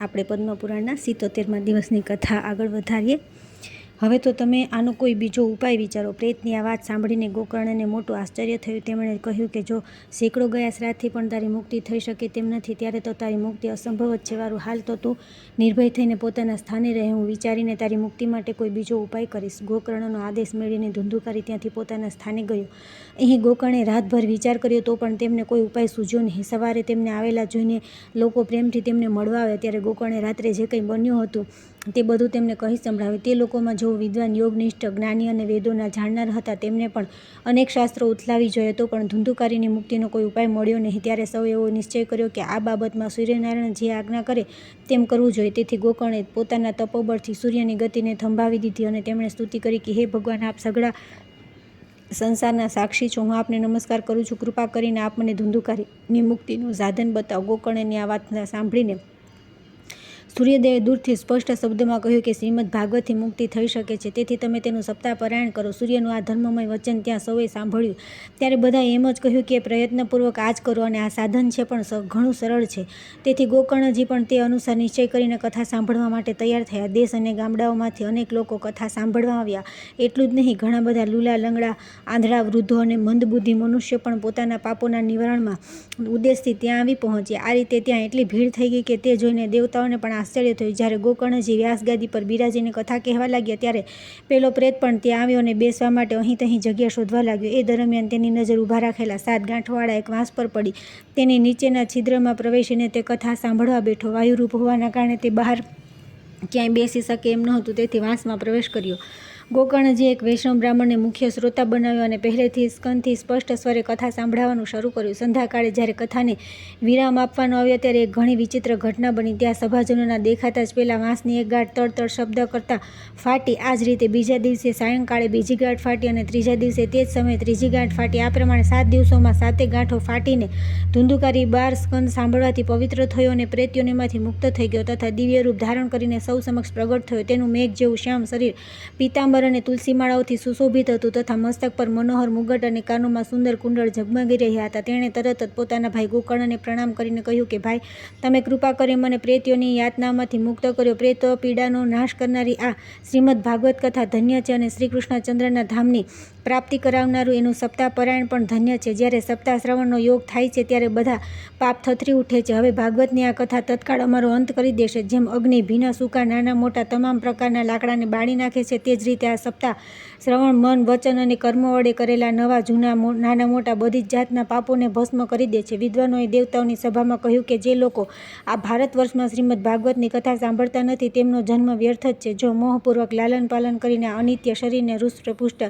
આપણે પદ્મપુરાણના 77મા દિવસની કથા આગળ વધારીએ. હવે તો તમે આનો કોઈ બીજો ઉપાય વિચારો. પ્રેતની આ વાત સાંભળીને ગોકર્ણને મોટું આશ્ચર્ય થયું. તેમણે કહ્યું કે જો સેંકડો ગયા શ્રાદ્ધથી પણ તારી મુક્તિ થઈ શકે તેમ નથી, ત્યારે તો તારી મુક્તિ અસંભવ જ છે. વારું હાલ તો તું નિર્ભય થઈને પોતાના સ્થાને રહે. હું વિચારીને તારી મુક્તિ માટે કોઈ બીજો ઉપાય કરીશ. ગોકર્ણનો આદેશ મેળવીને ધુંધુકારી ત્યાંથી પોતાના સ્થાને ગયો. અહીં ગોકર્ણે રાતભર વિચાર કર્યો તો પણ તેમને કોઈ ઉપાય સૂઝ્યો નહીં. સવારે તેમને આવેલા જોઈને લોકો પ્રેમથી તેમને મળવા આવ્યા. ત્યારે ગોકર્ણે રાત્રે જે કંઈ બન્યું હતું તે બધું તેમને કહી સંભળાવ્યું. તે લોકોમાં જો વિદ્વાન, યોગનિષ્ઠ, જ્ઞાની અને વેદોના જાણનાર હતા, તેમને પણ અનેક શાસ્ત્રો ઉથલાવી જોયા તો પણ ધુંધુકારીની મુક્તિનો કોઈ ઉપાય મળ્યો નહીં. ત્યારે સૌએ એવો નિશ્ચય કર્યો કે આ બાબતમાં સૂર્યનારાયણ જે આજ્ઞા કરે તેમ કરવું જોઈએ. તેથી ગોકર્ણે પોતાના તપોબળથી સૂર્યની ગતિને થંભાવી દીધી અને તેમણે સ્તુતિ કરી કે હે ભગવાન, આપ સઘળા સંસારના સાક્ષી છો. હું આપને નમસ્કાર કરું છું. કૃપા કરીને આપ મને ધુંધુકારીની મુક્તિનું સાધન બતાવો. ગોકર્ણની આ વાત સાંભળીને સૂર્યદેવે દૂરથી સ્પષ્ટ શબ્દમાં કહ્યું કે શ્રીમદ ભાગવતથી મુક્તિ થઈ શકે છે, તેથી તમે તેનું સપ્તાહ પારાયણ કરો. સૂર્યનું આ ધર્મમય વચન ત્યાં સૌએ સાંભળ્યું. ત્યારે બધાએ એમ જ કહ્યું કે પ્રયત્નપૂર્વક આ જ કરો, અને આ સાધન છે પણ ઘણું સરળ છે. તેથી ગોકર્ણજી પણ તે અનુસાર નિશ્ચય કરીને કથા સાંભળવા માટે તૈયાર થયા. દેશ અને ગામડાઓમાંથી અનેક લોકો કથા સાંભળવા આવ્યા. એટલું જ નહીં, ઘણા બધા લૂલા, લંગડા, આંધળા, વૃદ્ધો અને મંદબુદ્ધિ મનુષ્ય પણ પોતાના પાપોના નિવારણમાં ઉદ્દેશથી ત્યાં આવી પહોંચ્યા. આ રીતે ત્યાં એટલી ભીડ થઈ ગઈ કે તે જોઈને દેવતાઓને પણ આશ્ચર્ય થયું. જ્યારે ગોકર્ણજી વ્યાસગાદી પર બિરાજીને કથા કહેવા લાગ્યા, ત્યારે પેલો પ્રેત પણ ત્યાં આવ્યો અને બેસવા માટે અહીં તહીં જગ્યા શોધવા લાગ્યો. એ દરમિયાન તેની નજર ઊભા રાખેલા 7 ગાંઠવાળા એક વાંસ પર પડી. તેની નીચેના છિદ્રમાં પ્રવેશીને તે કથા સાંભળવા બેઠો. વાયુરૂપ હોવાના કારણે તે બહાર ક્યાંય બેસી શકે એમ નહોતું, તેથી વાંસમાં પ્રવેશ કર્યો. ગોકર્ણજી એક વૈષ્ણવ બ્રાહ્મણને મુખ્ય શ્રોતા બનાવ્યો અને પહેલેથી સ્કંદથી સ્પષ્ટ સ્વરે કથા સાંભળવાનું શરૂ કર્યું. સંધ્યાકાળે જ્યારે કથાને વિરામ આપવાનો આવ્યો, ત્યારે એક ઘણી વિચિત્ર ઘટના બની. ત્યાં સભાજનોના દેખાતા જ પેલા વાંસની એક ગાંઠ તડ શબ્દ કરતા ફાટી. આ જ રીતે બીજા દિવસે સાયંકાળે બીજી ગાંઠ ફાટી અને ત્રીજા દિવસે તે જ સમયે ત્રીજી ગાંઠ ફાટી. આ પ્રમાણે 7 દિવસોમાં 7 ગાંઠો ફાટીને ધુંધુકારી 12 સ્કંદ સાંભળવાથી પવિત્ર થયો અને પ્રેતયોનીમાંથી મુક્ત થઈ ગયો તથા દિવ્ય રૂપ ધારણ કરીને સૌ સમક્ષ પ્રગટ થયો. તેનું મેઘ જેવું શ્યામ શરીર પીતાંબર અને તુલસી માળાઓથી સુશોભિત હતું તથા મસ્તક પર મનોહર મુગટ અને કાનોમાં સુંદર કુંડળ ઝગમગી રહ્યા હતા. તેણે તરત જ પોતાના ભાઈ ગોકર્ણને પ્રણામ કરીને કહ્યું કે ભાઈ, તમે કૃપા કરી મને પ્રેતયોની યાતનામાંથી મુક્ત કર્યો. પ્રેત પીડાનો નાશ કરનારી આ શ્રીમદ ભાગવત કથા ધન્ય છે અને શ્રી કૃષ્ણચંદ્રના ધામની પ્રાપ્તિ કરાવનારું એનું સપ્તાહ પરાયણ પણ ધન્ય છે. જ્યારે સપ્તાહ શ્રવણનો યોગ થાય છે ત્યારે બધા પાપ થથરી ઉઠે છે. હવે ભાગવતની આ કથા તત્કાળ અમારો અંત કરી દેશે. જેમ અગ્નિ ભીના સૂકા નાના મોટા તમામ પ્રકારના લાકડાને બાળી નાખે છે, તે જ રીતે આ સપ્તાહ શ્રવણ મન, વચન અને કર્મ વડે કરેલા નવા જૂના નાના મોટા બધી જ જાતના પાપોને ભસ્મ કરી દે છે. વિદ્વાનોએ દેવતાઓની સભામાં કહ્યું કે જે લોકો આ ભારત વર્ષમાં શ્રીમદ ભાગવતની કથા સાંભળતા નથી તેમનો જન્મ વ્યર્થ જ છે. જો મોહપૂર્વક લાલન પાલન કરીને અનિત્ય શરીરને હૃષ્ટપુષ્ટ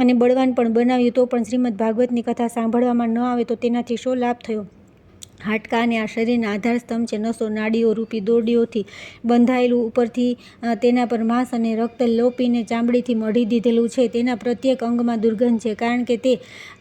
અને બળવાન પણ બનાવ્યું તો પણ શ્રીમદ ભાગવતની કથા સાંભળવામાં ન આવે તો તેનાથી શો લાભ થયો? હાડકાં અને આ શરીરના આધારસ્તંભ છે. નસો નાડીઓ રૂપી દોરડીઓથી બંધાયેલું, ઉપરથી તેના પર માંસ અને રક્ત લોપીને ચામડીથી મઢી દીધેલું છે. તેના પ્રત્યેક અંગમાં દુર્ગંધ છે, કારણ કે તે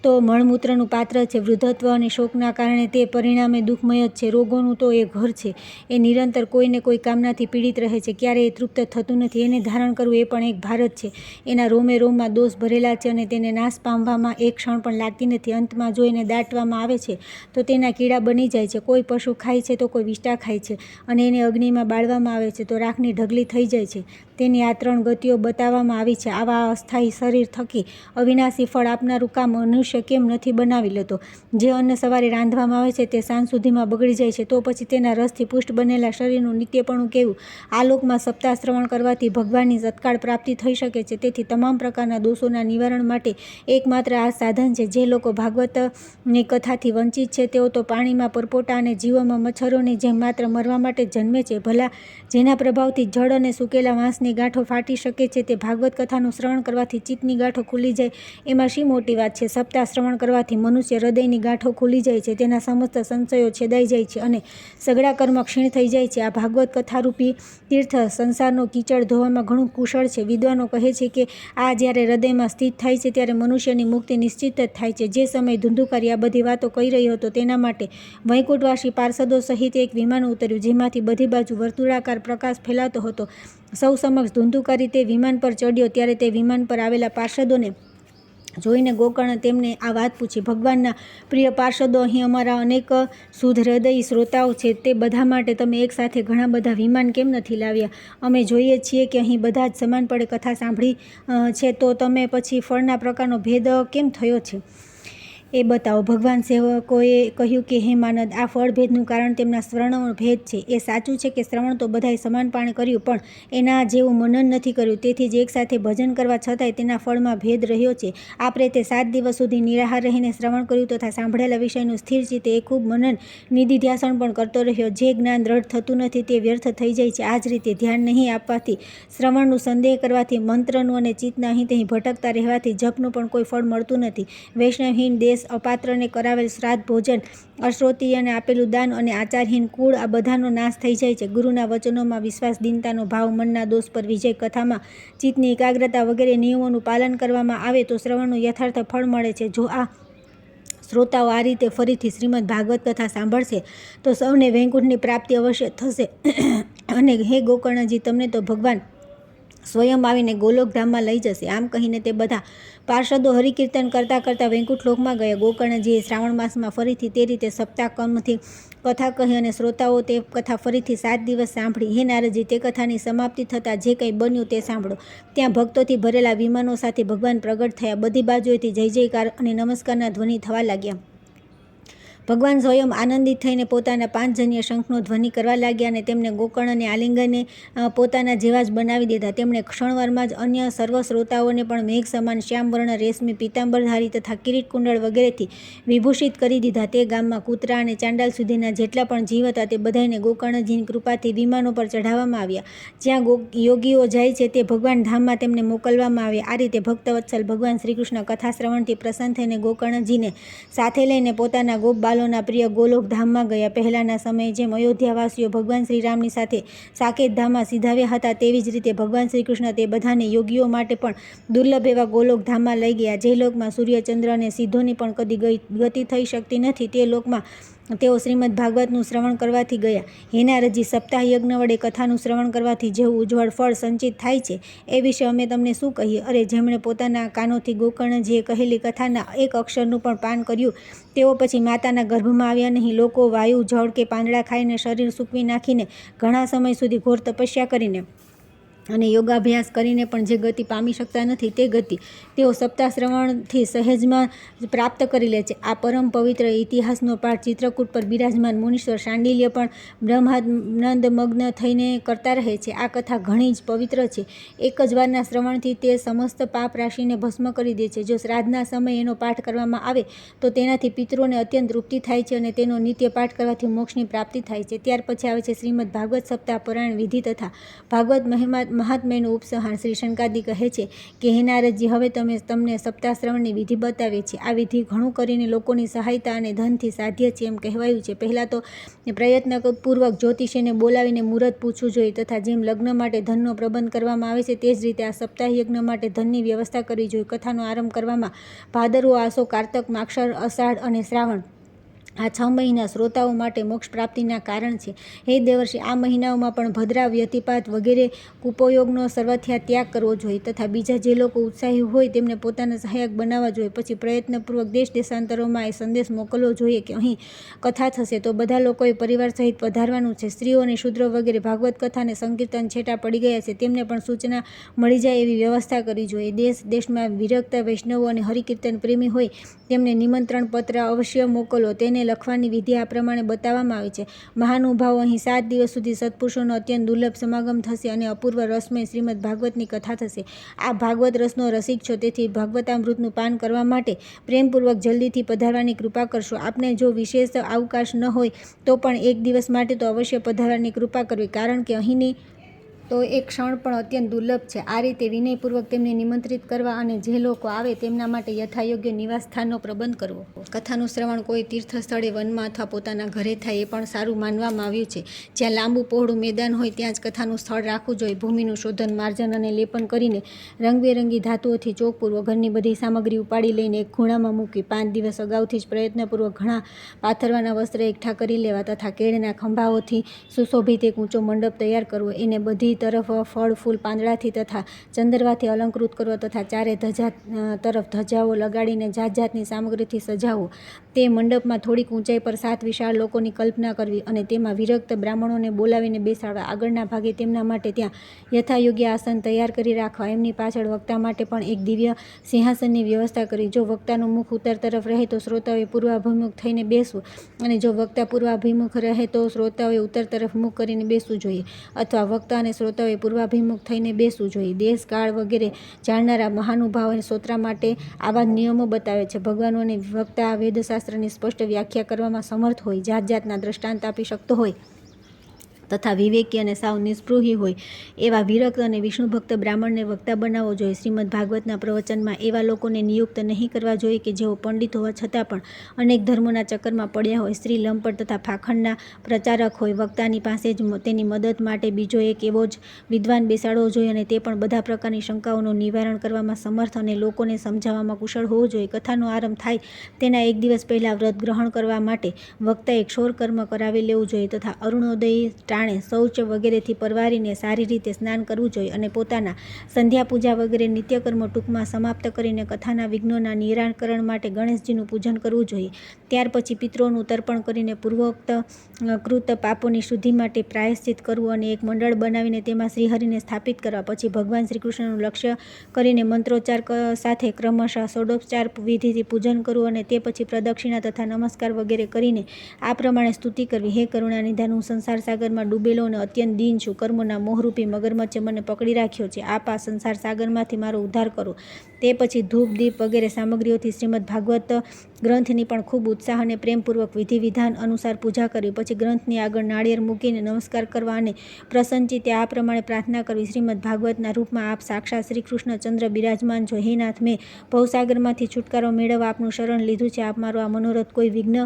તો મળમૂત્રનું પાત્ર છે. વૃદ્ધત્વ અને શોકના કારણે તે પરિણામે દુઃખમય જ છે. રોગોનું તો એ ઘર છે. એ નિરંતર કોઈને કોઈ કામનાથી પીડિત રહે છે, ક્યારેય તૃપ્ત થતું નથી. એને ધારણ કરવું એ પણ એક ભારત છે. એના રોમે રોમમાં દોષ ભરેલા છે અને તેને નાશ પામવામાં એક ક્ષણ પણ લાગતી નથી. અંતમાં જો એને દાટવામાં આવે છે તો તેના કીડા બની જાય છે. કોઈ પશુ ખાય છે તો કોઈ વિષ્ટા ખાય છે, અને એને અગ્નિમાં બાળવામાં આવે છે તો રાખની ઢગલી થઈ જાય છે. તેની આ 3 ગતિઓ બતાવવામાં આવી છે. આવા અસ્થાયી શરીર થકી અવિનાશી ફળ આપનારું કામ મનુષ્ય કેમ નથી બનાવી લેતો? જે અન્ન સવારે રાંધવામાં આવે છે તે સાંજ સુધીમાં બગડી જાય છે, તો પછી તેના રસથી પુષ્ટ બનેલા શરીરનું નિત્યપણું કેવું? આ લોકમાં સપ્તાહ શ્રવણ કરવાથી ભગવાનની તત્કાળ પ્રાપ્તિ થઈ શકે છે. તેથી તમામ પ્રકારના દોષોના નિવારણ માટે એકમાત્ર આ સાધન છે. જે લોકો ભાગવતની કથાથી વંચિત છે તેઓ તો પાણીમાં પરપોટા અને જીવોમાં મચ્છરોની જેમ માત્ર મરવા માટે જન્મે છે. ભલા જેના પ્રભાવથી જળ અને સૂકેલા વાંસની ગાંઠો ફાટી શકે છે, તે ભાગવત કથાનું શ્રવણ કરવાથી ચિત્તની ગાંઠો ખુલી જાય એમાં શી મોટી વાત છે? સપ્તાહ શ્રવણ કરવાથી મનુષ્ય હૃદયની ગાંઠો ખુલી જાય છે, તેના સમસ્ત સંશયો છેદાઈ જાય છે અને સઘળા કર્મ ક્ષીણ થઈ જાય છે. આ ભાગવત કથારૂપી તીર્થ સંસારનો કીચડ ધોવામાં ઘણું કુશળ છે. વિદ્વાનો કહે છે કે આ જ્યારે હૃદયમાં સ્થિત થાય છે ત્યારે મનુષ્યની મુક્તિ નિશ્ચિત જ થાય છે. જે સમયે ધુંધુકારી આ બધી વાતો કહી રહ્યો હતો તેના માટે વૈકુંઠવાસી પાર્ષદો સહિત એક વિમાન ઉતર્યું, જેમાંથી બધી બાજુ વર્તુળાકાર પ્રકાશ ફેલાતો હતો. સૌ સમક્ષ ધુંધુકારી તે વિમાન પર ચડ્યો ત્યારે તે વિમાન પર આવેલા પાર્ષદોને જોઈને ગોકર્ણ તેમને આ વાત પૂછી. ભગવાનના પ્રિય પાર્ષદો, અહીં અમારા અનેક શુદ્ધ હૃદયી શ્રોતાઓ છે, તે બધા માટે તમે એક સાથે ઘણા બધા વિમાન કેમ નથી લાવ્યા? અમે જોઈએ છીએ કે અહીં બધા જ સમાનપણે કથા સાંભળી છે, તો તમે પછી ફળના પ્રકારનો ભેદ કેમ થયો છે એ બતાવો. ભગવાન સેવકોએ કહ્યું કે હે માનદ, આ ફળ ભેદનું કારણ તેમના શ્રવણનો ભેદ છે. એ સાચું છે કે શ્રવણ તો બધાએ સમાનપણે કર્યું, પણ એના જેવું મનન નથી કર્યું. તેથી જ એક સાથે ભજન કરવા છતાંય તેના ફળમાં ભેદ રહ્યો છે. આ પ્રેતે 7 દિવસ સુધી નિરાહાર રહીને શ્રવણ કર્યું તથા સાંભળેલા વિષયનું સ્થિર ચિત્તે એ ખૂબ મનન નિધિધ્યાસન પણ કરતો રહ્યો. જે જ્ઞાન દ્રઢ થતું નથી તે વ્યર્થ થઈ જાય છે. આ જ રીતે ધ્યાન નહીં આપવાથી, શ્રવણનું સંદેહ કરવાથી, મંત્રનું અને ચિત્તના અહીં અહીં ભટકતા રહેવાથી જપનું પણ કોઈ ફળ મળતું નથી. વૈષ્ણવહીન દેશ, અપાત્રને કરાવેલ શ્રાદ્ધ ભોજન, અશ્રોતીયને આપેલું દાન અને આચારહીન કુળ, આ બધાનો નાશ થઈ જાય છે. ગુરુના વચનોમાં વિશ્વાસ, દીનતાનો ભાવ, મનના દોષ પર વિજય, કથામાં ચિત્તની એકાગ્રતા વગેરે નિયમોનું પાલન કરવામાં આવે તો શ્રવણનું યથાર્થ ફળ મળે છે. જો આ શ્રોતાઓ આ રીતે ફરીથી શ્રીમદ ભાગવત કથા સાંભળશે તો સૌને વૈકુંઠની પ્રાપ્તિ અવશ્ય થશે. અને હે ગોકર્ણજી, તમને તો ભગવાન સ્વયં આવીને ગોલોકધામમાં લઈ જશે. આમ કહીને તે બધા પાર્ષદો હરિકીર્તન કરતાં કરતાં વૈકુંઠ લોકમાં ગયા. ગોકર્ણજીએ શ્રાવણ માસમાં ફરીથી તે રીતે સપ્તાહક્રમથી કથા કહી અને શ્રોતાઓ તે કથા ફરીથી 7 દિવસ સાંભળી. હે નારદજી, તે કથાની સમાપ્તિ થતાં જે કંઈ બન્યું તે સાંભળો. ત્યાં ભક્તોથી ભરેલા વિમાનો સાથે ભગવાન પ્રગટ થયા. બધી બાજુએથી જય જયકાર અને નમસ્કારના ધ્વનિ થવા લાગ્યા. ભગવાન સ્વયં આનંદિત થઈને પોતાના 5 જન્ય શંખનો ધ્વનિ કરવા લાગ્યા અને તેમને ગોકર્ણને આલિંગને પોતાના જેવા જ બનાવી દીધા. તેમણે ક્ષણવારમાં જ અન્ય સર્વ શ્રોતાઓને પણ મેઘ સમાન શ્યામવર્ણ, રેશમી પીતાંબરધારી તથા કિરીટ કુંડળ વગેરેથી વિભૂષિત કરી દીધા. તે ગામમાં કૂતરા અને ચાંડાલ સુધીના જેટલા પણ જીવ હતા તે બધાને ગોકર્ણજીની કૃપાથી વિમાનો પર ચઢાવવામાં આવ્યા. જ્યાં યોગીઓ જાય છે તે ભગવાન ધામમાં તેમને મોકલવામાં આવ્યા. આ રીતે ભક્તવત્સલ ભગવાન શ્રીકૃષ્ણ કથા શ્રવણથી પ્રસન્ન થઈને ગોકર્ણજીને સાથે લઈને પોતાના ગોપ બાલોના પ્રિય ગોલોક ધામમાં ગયા. પહેલાના સમયે જેમ અયોધ્યાવાસીઓ ભગવાન શ્રીરામની સાથે સાકેત ધામમાં સીધાવ્યા હતા, તેવી જ રીતે ભગવાન શ્રીકૃષ્ણ તે બધાને યોગીઓ માટે પણ દુર્લભ એવા ગોલોક ધામમાં લઈ ગયા. જે લોકમાં સૂર્ય, ચંદ્ર અને સિદ્ધોની પણ કદી ગતિ થઈ શકતી નથી, તે લોકમાં તેઓ શ્રીમદ ભાગવતનું શ્રવણ કરવાથી ગયા. હે નારદજી, સપ્તાહ યજ્ઞ વડે કથાનું શ્રવણ કરવાથી જેવું ઉજ્જવળ ફળ સંચિત થાય છે એ વિશે અમે તમને શું કહીએ? અરે, જેમણે પોતાના કાનોથી ગોકર્ણજીએ કહેલી કથાના એક અક્ષરનું પણ પાન કર્યું, તેઓ પછી માતાના ગર્ભમાં આવ્યા નહીં. લોકો વાયુ, જળ કે પાંદડા ખાઈને, શરીર સૂકવી નાખીને, ઘણા સમય સુધી ઘોર તપસ્યા કરીને અને યોગાભ્યાસ કરીને પણ જે ગતિ પામી શકતા નથી, તે ગતિ તેઓ સપ્તાહ શ્રવણથી સહેજમાં પ્રાપ્ત કરી લે છે. આ પરમ પવિત્ર ઇતિહાસનો પાઠ ચિત્રકૂટ પર બિરાજમાન મુનીશ્વર શાંડિલ્ય પણ બ્રહ્માનંદ મગ્ન થઈને કરતા રહે છે. આ કથા ઘણી જ પવિત્ર છે. એક જ વારના શ્રવણથી તે સમસ્ત પાપ રાશિને ભસ્મ કરી દે છે. જો શ્રાદ્ધના સમયે એનો પાઠ કરવામાં આવે તો તેનાથી પિતૃઓને અત્યંત તૃપ્તિ થાય છે અને તેનો નિત્ય પાઠ કરવાથી મોક્ષની પ્રાપ્તિ થાય છે. ત્યાર પછી આવે છે શ્રીમદ ભાગવત સપ્તાહ પરાયણ વિધિ તથા ભાગવત મહાત્મ્યનું ઉપસંહાર. શ્રી શંકાદી કહે છે કે હે નારદજી, હવે તમને સપ્તાહ શ્રવણની વિધિ બતાવીએ છીએ. આ વિધિ ઘણું કરીને લોકોની સહાયતા અને ધનથી સાધ્ય છે એમ કહેવાયું છે. પહેલાં તો પ્રયત્નપૂર્વક જ્યોતિષીને બોલાવીને મુહૂર્ત પૂછવું જોઈએ તથા જેમ લગ્ન માટે ધનનો પ્રબંધ કરવામાં આવે છે તે જ રીતે આ સપ્તાહ યજ્ઞ માટે ધનની વ્યવસ્થા કરવી જોઈએ. કથાનો આરંભ કરવામાં ભાદરવો, આસો, કારતક, માક્ષર, અષાઢ અને શ્રાવણ આ 6 મહિના શ્રોતાઓ માટે મોક્ષ પ્રાપ્તિના કારણ છે. હે દેવર્ષિ, આ મહિનાઓમાં પણ ભદ્રા, વ્યતિપાત વગેરે કુપયોગનો સર્વથા ત્યાગ કરવો જોઈએ તથા બીજા જે લોકો ઉત્સાહી હોય તેમને પોતાના સહાયક બનાવવા જોઈએ. પછી પ્રયત્નપૂર્વક દેશ દેશાંતરોમાં એ સંદેશ મોકલવો જોઈએ કે અહીં કથા થશે તો બધા લોકોએ પરિવાર સહિત પધારવાનું છે. સ્ત્રીઓ અને શૂદ્રો વગેરે ભાગવત કથા અને સંકીર્તન છેટા પડી ગયા છે, તેમને પણ સૂચના મળી જાય એવી વ્યવસ્થા કરવી જોઈએ. દેશ દેશમાં વિરક્ત વૈષ્ણવો અને હરિકીર્તન પ્રેમી હોય તેમને નિમંત્રણ પત્ર અવશ્ય મોકલો. તેને લખવાની વિધિ આ પ્રમાણે બતાવવામાં આવી છે. મહાનુભાવો, અહીં 7 દિવસ સુધી સત્પુરુષોનો અત્યંત દુર્લભ સમાગમ થશે અને અપૂર્વ રસમય શ્રીમદ ભાગવતની કથા થશે. આ ભાગવત રસનો રસિક છો, તેથી ભાગવતામૃતનું પાન કરવા માટે પ્રેમપૂર્વક જલ્દીથી પધારવાની કૃપા કરશો. આપને જો વિશેષ અવકાશ ન હોય તો પણ 1 દિવસ માટે તો અવશ્ય પધારવાની કૃપા કરવી, કારણ કે અહીંની તો એક ક્ષણ પણ અત્યંત દુર્લભ છે. આ રીતે વિનયપૂર્વક તેમને નિમંત્રિત કરવા અને જે લોકો આવે તેમના માટે યથાયોગ્ય નિવાસ સ્થાનનો પ્રબંધ કરવો. કથાનું શ્રવણ કોઈ તીર્થ સ્થળે, વનમાં અથવા પોતાના ઘરે થાય એ પણ સારું માનવામાં આવ્યું છે. જ્યાં લાંબુ પહોળું મેદાન હોય ત્યાં જ કથાનું સ્થળ રાખવું જોઈએ. ભૂમિનું શોધન, માર્જન અને લેપન કરીને રંગબેરંગી ધાતુઓથી ચોકપૂર્વક ઘરની બધી સામગ્રી ઉપાડી લઈને એક ખૂણામાં મૂકવી. 5 દિવસ અગાઉથી જ પ્રયત્નપૂર્વક ઘણા પાથરવાના વસ્ત્ર એકઠા કરી લેવા તથા કેળના ખંભાઓથી સુશોભિત એક ઊંચો મંડપ તૈયાર કરવો. એને બધી તરફ ફળ ફૂલ પાંદડાથી તથા ચંદરવાથી અલંકૃત કરવો તથા ચારે ધજા તરફ ધજાઓ લગાડીને જાત જાતની સામગ્રીથી સજાવવો. તે મંડપમાં થોડીક ઊંચાઈ પર 7 વિશાળ લોકોની કલ્પના કરવી અને તેમાં વિરક્ત બ્રાહ્મણોને બોલાવીને બેસાડવા. આગળના ભાગે તેમના માટે ત્યાં યથાયોગ્ય આસન તૈયાર કરી રાખવા. એમની પાછળ વક્તા માટે પણ એક દિવ્ય સિંહાસનની વ્યવસ્થા કરવી. જો વક્તાનું મુખ ઉત્તર તરફ રહે તો શ્રોતાઓએ પૂર્વાભિમુખ થઈને બેસવું અને જો વક્તા પૂર્વાભિમુખ રહે તો શ્રોતાઓએ ઉત્તર તરફ મુખ કરીને બેસવું જોઈએ અથવા વક્તા અને શ્રોતાઓએ પૂર્વાભિમુખ થઈને બેસવું જોઈએ. દેશ કાળ વગેરે જાણનારા મહાનુભાવો શ્રોતા માટે આવા નિયમો બતાવે છે. ભગવાનો અને વક્તા વેદશાસ્ત્રની સ્પષ્ટ વ્યાખ્યા કરવામાં સમર્થ હોય, જાત જાતના દ્રષ્ટાંત આપી શકતો હોય તથા વિવેકી અને સાવ નિસ્પૃહી હોય એવા વિરક્ત અને વિષ્ણુભક્ત બ્રાહ્મણને વક્તા બનાવવો જોઈએ. શ્રીમદ ભાગવતના પ્રવચનમાં એવા લોકોને નિયુક્ત નહીં કરવા જોઈએ કે જેઓ પંડિત હોવા છતાં પણ અનેક ધર્મોના ચક્કરમાં પડ્યા હોય, સ્ત્રી લંપટ તથા પાખંડના પ્રચારક હોય. વક્તાની પાસે જ તેની મદદ માટે બીજો એક એવો જ વિદ્વાન બેસાડવો જોઈએ અને તે પણ બધા પ્રકારની શંકાઓનું નિવારણ કરવામાં સમર્થ અને લોકોને સમજાવવામાં કુશળ હોવો જોઈએ. કથાનો આરંભ થાય તેના એક દિવસ પહેલાં વ્રત ગ્રહણ કરવા માટે વક્તાએ ક્ષૌર કર્મ કરાવી લેવું જોઈએ તથા અરુણોદય શૌચ વગેરેથી પરવારીને સારી રીતે સ્નાન કરવું જોઈએ અને પોતાના સંધ્યા પૂજા વગેરે નિત્યકર્મો ટૂંકમાં સમાપ્ત કરીને કથાના વિઘ્નોના નિરાકરણ માટે ગણેશજીનું પૂજન કરવું જોઈએ. ત્યાર પછી પિતૃઓનું તર્પણ કરીને પૂર્વોક્ત કૃત પાપોની શુદ્ધિ માટે પ્રાયશ્ચિત કરવું અને એક મંડળ બનાવીને તેમાં શ્રીહરિને સ્થાપિત કરવા. પછી ભગવાન શ્રીકૃષ્ણનું લક્ષ્ય કરીને મંત્રોચ્ચાર સાથે ક્રમશઃ ષોડોપચાર વિધિથી પૂજન કરવું અને તે પછી પ્રદક્ષિણા તથા નમસ્કાર વગેરે કરીને આ પ્રમાણે સ્તુતિ કરવી. હે કરુણાનિધાન, હું સંસાર સાગરમાં ડૂબેલો અને અત્યંત દીન છું. કર્મોના મોહરૂપી મગરમચ્છે મને પકડી રાખ્યો છે. આપ આ સંસાર સાગરમાંથી મારો ઉદ્ધાર કરો. તે પછી ધૂપ દીપ વગેરે સામગ્રીઓથી શ્રીમદ ભાગવત ગ્રંથની પણ ખૂબ ઉત્સાહ અને પ્રેમપૂર્વક વિધિ વિધાન અનુસાર પૂજા કરવી. પછી ગ્રંથની આગળ નાળિયેર મૂકીને નમસ્કાર કરવા અને પ્રસન્નચિત્તે આ પ્રમાણે પ્રાર્થના કરવી. શ્રીમદ ભાગવતના રૂપમાં આપ સાક્ષાત શ્રી કૃષ્ણચંદ્ર બિરાજમાન છો. હે નાથ, મેં ભવસાગરમાંથી છુટકારો મેળવવા આપનું શરણ લીધું છે. આપ મારો આ મનોરથ કોઈ વિઘ્ન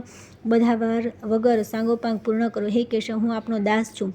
બધાવાર વગર સાંગોપાંગ પૂર્ણ કરો. હે કેશવ, હું આપનો દાસ છું.